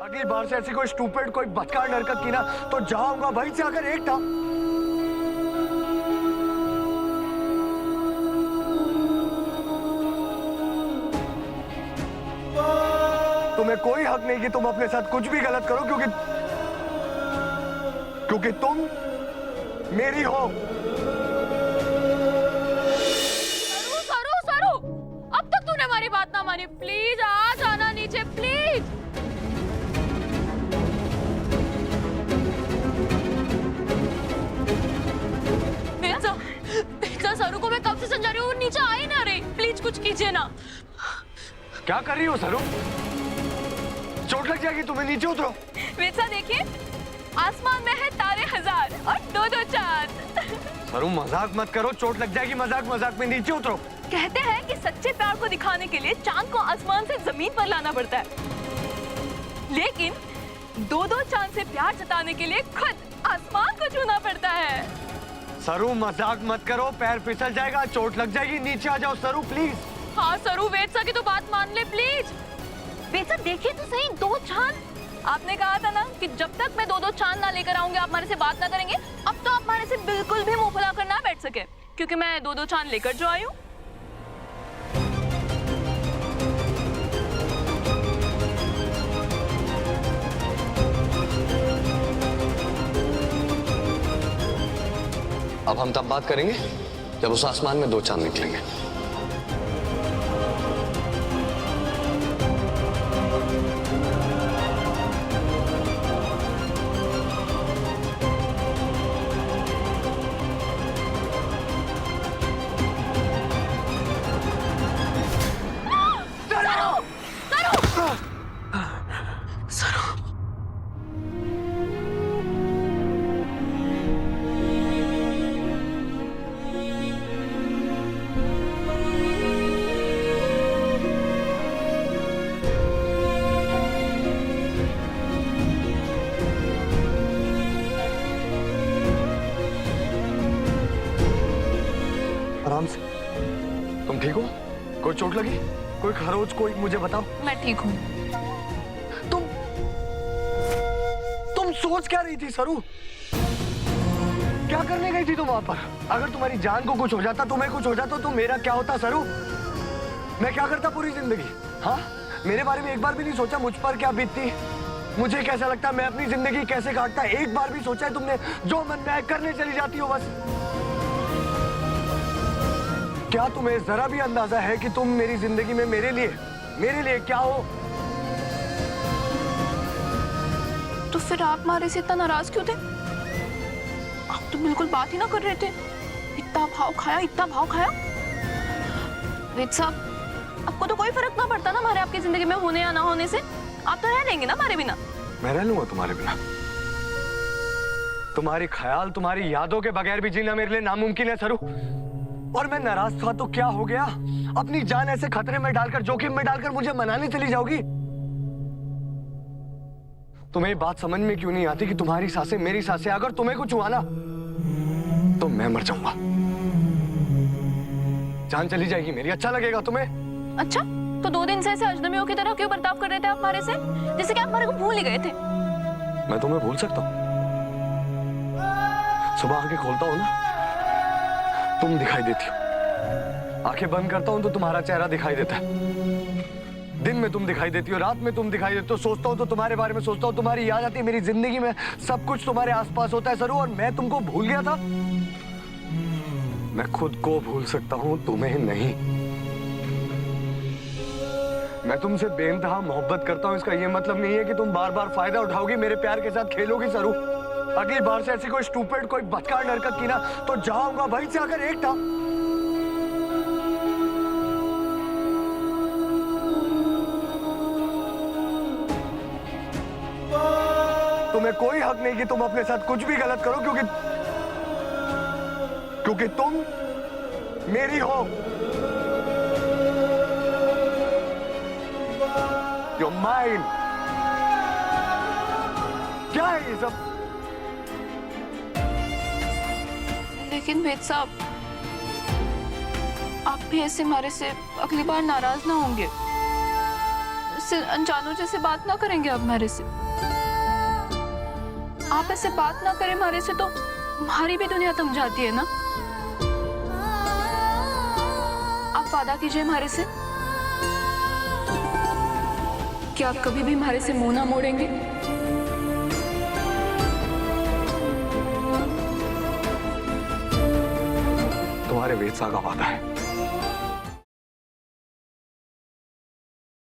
अगली बार से ऐसी कोई स्टूपिड कोई बदकार हरकत की ना तो जाऊंगा वहीं से अगर एक था। तुम्हें कोई हक नहीं कि तुम अपने साथ कुछ भी गलत करो क्योंकि तुम मेरी हो। सरू, सरू, अब तक तूने हमारी बात ना मानी। प्लीज आ जाना नीचे, प्लीज। बेटा, सरू को मैं कब से समझा रही हूँ, नीचे आ ही ना रही। प्लीज कुछ कीजिए ना। क्या कर रही हो सरू? चोट लग जाएगी तुम्हें, नीचे उतरो। वेसा देखिए, आसमान में है तारे हजार और दो दो चांद। सरू मजाक मत करो, चोट लग जाएगी। मजाक मजाक में नीचे उतरो। कहते हैं कि सच्चे प्यार को दिखाने के लिए चांद को आसमान से जमीन पर लाना पड़ता है, लेकिन दो दो चांद से प्यार जताने के लिए खुद आसमान को छूना पड़ता है। सरू मजाक मत करो, पैर फिसल जाएगा, चोट लग जाएगी। नीचे आ जाओ सरू प्लीज। हाँ सरू, वेदसा की तो बात मान ले प्लीज। वेदसा देखिए तो सही, दो चांद। आपने कहा था ना कि जब तक मैं दो दो चांद ना लेकर आऊंगी आप हमारे से बात ना करेंगे। अब तो आप हमारे से बिल्कुल भी मुंह फुलाकर ना बैठ सके, क्योंकि मैं दो दो चांद लेकर जो आई हूँ। अब हम तब बात करेंगे जब उस आसमान में दो चांद निकलेंगे। आराम से। तुम ठीक हो? कोई चोट लगी? कोई खरोच? कोई मुझे बताओ। मैं ठीक हूँ। तुम सोच क्या रही थी सरू? क्या करने गई थी तुम वहां पर? अगर तुम्हारी जान को कुछ हो जाता, तुम्हें कुछ हो जाता तो मेरा क्या होता सरू? मैं क्या करता पूरी जिंदगी? हाँ, मेरे बारे में एक बार भी नहीं सोचा मुझ पर क्या बीतती, मुझे कैसा लगता, मैं अपनी जिंदगी कैसे काटता? एक बार भी सोचा है तुमने? जो मन में आए करने चली जाती हो बस। क्या तुम्हें जरा भी अंदाजा है कि तुम मेरी जिंदगी में मेरे लिए क्या हो? तो फिर आप हमारे से इतना नाराज क्यों थे? आप तो बिल्कुल बात ही ना कर रहे थे। इतना भाव खाया। वेद साहब, आपको तो कोई फर्क ना पड़ता ना हमारे आपकी जिंदगी में होने या ना होने से। आप तो रह लेंगे ना हमारे बिना। मैं रह लूंगा तुम्हारे बिना। तुम्हारी ख्याल, तुम्हारी यादों के बगैर भी जीना मेरे लिए नामुमकिन है सरू। और मैं नाराज था तो क्या हो गया? अपनी जान ऐसे खतरे में डालकर, जोखिम में डालकर मुझे मनाने चली जाओगी? तुम्हें बात समझ में क्यों नहीं आती कि तुम्हारी सांसें मेरी सांसें, अगर तुम्हें कुछ हुआ ना तो मैं मर जाऊंगा। जान चली जाएगी मेरी। अच्छा लगेगा तुम्हें? अच्छा, तो 2 दिन से ऐसे अजनबियों की तरह क्यों बर्ताव कर रहे थे आप हमारे से, जैसे कि आप हमारे को भूल ही गए थे? मैं तुम्हें भूल सकता हूँ? सुबह आंखें खोलता हूँ ना, तुम दिखाई देती हो। आंखें बंद करता हूं तो तुम्हारा चेहरा दिखाई देता है। दिन में तुम दिखाई देती हो, रात में तुम दिखाई देते हो। सोचता हूं तो तुम्हारे बारे में सोचता हूं, तुम्हारी याद आती है। मेरी जिंदगी में सब कुछ तुम्हारे आसपास होता है सरू, और मैं तुमको भूल गया था। मैं खुद को भूल सकता हूं, तुम्हें नहीं। मैं तुमसे बेइंतहा मोहब्बत करता हूं, इसका यह मतलब नहीं है कि तुम बार बार फायदा उठाओगी, मेरे प्यार के साथ खेलोगी सरू। अगली बार से ऐसी कोई स्टूपिड कोई बदकार हरकत की ना तो जाऊंगा वहीं से अगर एक था। तुम्हें कोई हक नहीं कि तुम अपने साथ कुछ भी गलत करो क्योंकि तुम मेरी हो। You're mine। क्या है ये सब? लेकिन वेद साहब, आप भी ऐसे हमारे से अगली बार नाराज ना होंगे? ऐसे अनजानों जैसे बात ना करेंगे आप हमारे से? आप ऐसे बात ना करें हमारे से तो हमारी भी दुनिया थम जाती है ना। आप वादा कीजिए हमारे से कि आप कभी भी हमारे से मुंह ना मोड़ेंगे। तुम्हारे वेद सा का वादा है।